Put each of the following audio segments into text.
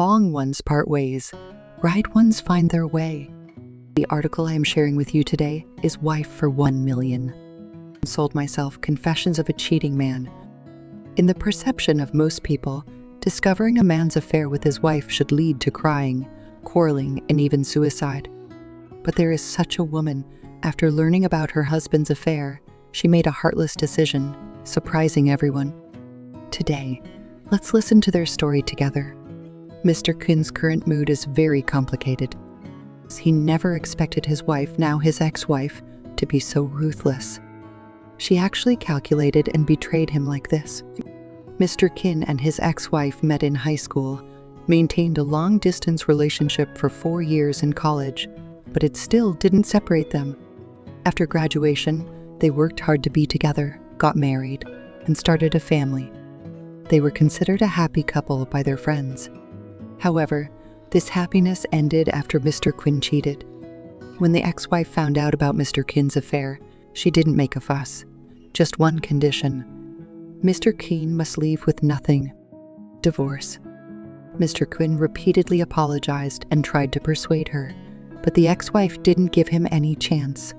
Wrong ones part ways, right ones find their way. The article I am sharing with you today is Wife for 1 Million. Sold myself Confessions of a Cheating Man. In the perception of most people, discovering a man's affair with his wife should lead to crying, quarreling, and even suicide. But there is such a woman. After learning about her husband's affair, she made a heartless decision, surprising everyone. Today, let's listen to their story together. Mr. Quinn's current mood is very complicated. He never expected his wife, now his ex-wife, to be so ruthless. She actually calculated and betrayed him like this. Mr. Quinn and his ex-wife met in high school, maintained a long-distance relationship for 4 years in college, but it still didn't separate them. After graduation, they worked hard to be together, got married, and started a family. They were considered a happy couple by their friends. However, this happiness ended after Mr. Quinn cheated. When the ex-wife found out about Mr. Quinn's affair, she didn't make a fuss. Just one condition. Mr. Quinn must leave with nothing. Divorce. Mr. Quinn repeatedly apologized and tried to persuade her, but the ex-wife didn't give him any chance,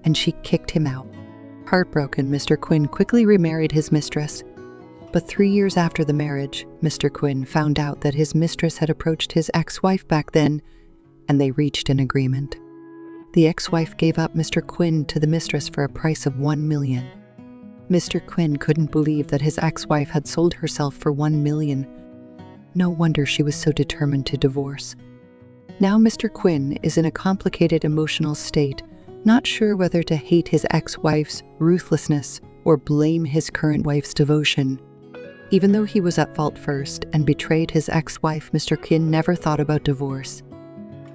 and she kicked him out. Heartbroken, Mr. Quinn quickly remarried his mistress. But 3 years after the marriage, Mr. Quinn found out that his mistress had approached his ex-wife back then, and they reached an agreement. The ex-wife gave up Mr. Quinn to the mistress for a price of 1 million. Mr. Quinn couldn't believe that his ex-wife had sold herself for 1 million. No wonder she was so determined to divorce. Now Mr. Quinn is in a complicated emotional state, not sure whether to hate his ex-wife's ruthlessness or blame his current wife's devotion. Even though he was at fault first and betrayed his ex-wife, Mr. Quinn never thought about divorce.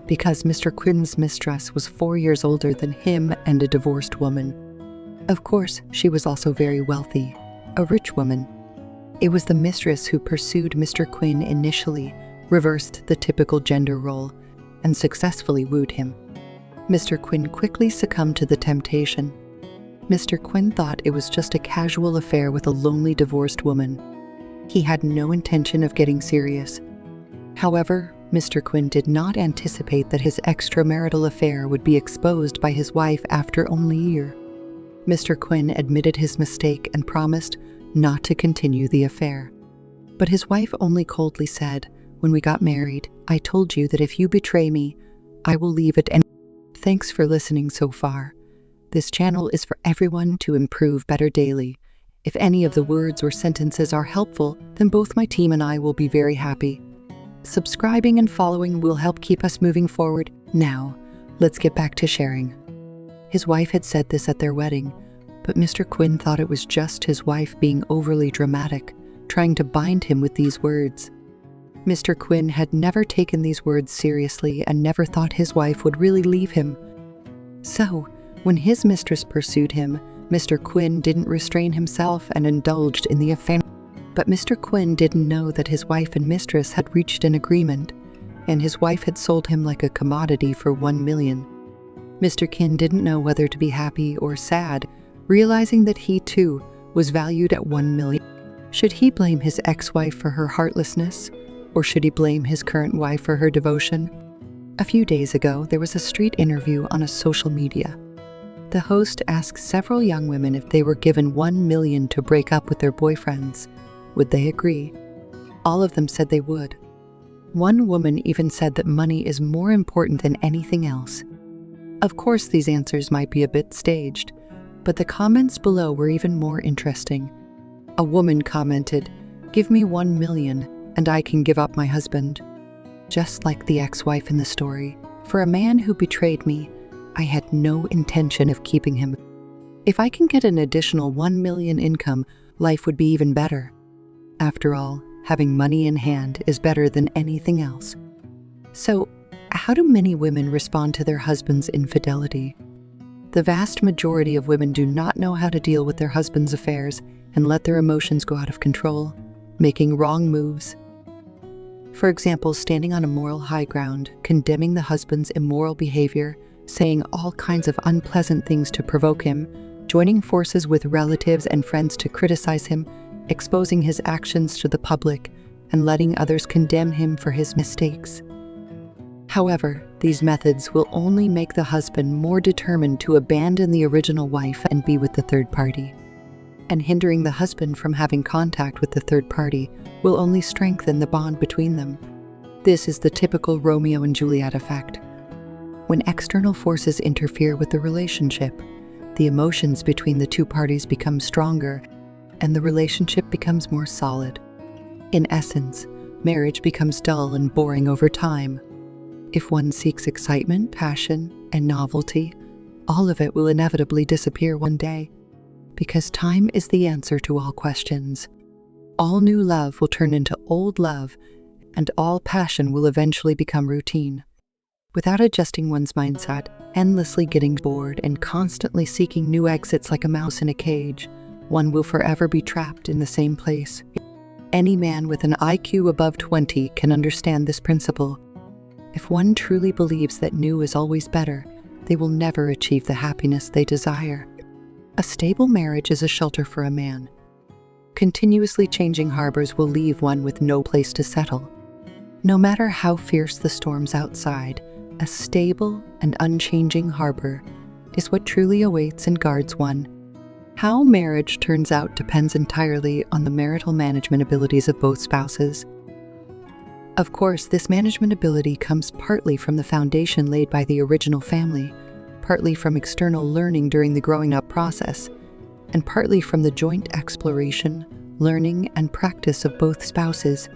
Because Mr. Quinn's mistress was 4 years older than him and a divorced woman. Of course, she was also very wealthy, a rich woman. It was the mistress who pursued Mr. Quinn initially, reversed the typical gender role, and successfully wooed him. Mr. Quinn quickly succumbed to the temptation. Mr. Quinn thought it was just a casual affair with a lonely divorced woman. He had no intention of getting serious. However, Mr. Quinn did not anticipate that his extramarital affair would be exposed by his wife after only a year. Mr. Quinn admitted his mistake and promised not to continue the affair. But his wife only coldly said, "When we got married, I told you that if you betray me, I will leave it." And thanks for listening so far. This channel is for everyone to improve better daily. If any of the words or sentences are helpful, then both my team and I will be very happy. Subscribing and following will help keep us moving forward. Now, let's get back to sharing. His wife had said this at their wedding, but Mr. Quinn thought it was just his wife being overly dramatic, trying to bind him with these words. Mr. Quinn had never taken these words seriously and never thought his wife would really leave him. So, when his mistress pursued him, Mr. Quinn didn't restrain himself and indulged in the affair. But Mr. Quinn didn't know that his wife and mistress had reached an agreement, and his wife had sold him like a commodity for 1 million. Mr. Quinn didn't know whether to be happy or sad, realizing that he too was valued at 1 million. Should he blame his ex-wife for her heartlessness, or should he blame his current wife for her devotion? A few days ago, there was a street interview on a social media. The host asked several young women if they were given 1 million to break up with their boyfriends. Would they agree? All of them said they would. One woman even said that money is more important than anything else. Of course, these answers might be a bit staged, but the comments below were even more interesting. A woman commented, "Give me 1 million and I can give up my husband." Just like the ex-wife in the story, for a man who betrayed me, I had no intention of keeping him. If I can get an additional 1 million income, life would be even better. After all, having money in hand is better than anything else. So, how do many women respond to their husband's infidelity? The vast majority of women do not know how to deal with their husband's affairs and let their emotions go out of control, making wrong moves. For example, standing on a moral high ground, condemning the husband's immoral behavior, saying all kinds of unpleasant things to provoke him, joining forces with relatives and friends to criticize him, exposing his actions to the public, and letting others condemn him for his mistakes. However, these methods will only make the husband more determined to abandon the original wife and be with the third party. And hindering the husband from having contact with the third party will only strengthen the bond between them. This is the typical Romeo and Juliet effect. When external forces interfere with the relationship, the emotions between the two parties become stronger and the relationship becomes more solid. In essence, marriage becomes dull and boring over time. If one seeks excitement, passion, and novelty, all of it will inevitably disappear one day. Because time is the answer to all questions. All new love will turn into old love, and all passion will eventually become routine. Without adjusting one's mindset, endlessly getting bored and constantly seeking new exits like a mouse in a cage, one will forever be trapped in the same place. Any man with an IQ above 20 can understand this principle. If one truly believes that new is always better, they will never achieve the happiness they desire. A stable marriage is a shelter for a man. Continuously changing harbors will leave one with no place to settle. No matter how fierce the storms outside, a stable and unchanging harbor is what truly awaits and guards one. How marriage turns out depends entirely on the marital management abilities of both spouses. Of course, this management ability comes partly from the foundation laid by the original family, partly from external learning during the growing up process, and partly from the joint exploration, learning, and practice of both spouses.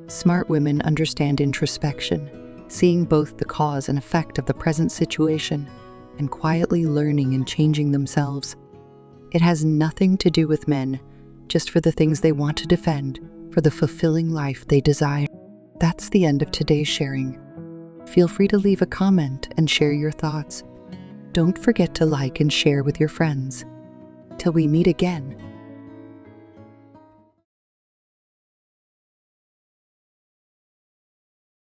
Smart women understand introspection, seeing both the cause and effect of the present situation, and quietly learning and changing themselves. It has nothing to do with men, just for the things they want to defend, for the fulfilling life they desire. That's the end of today's sharing. Feel free to leave a comment and share your thoughts. Don't forget to like and share with your friends. Till we meet again,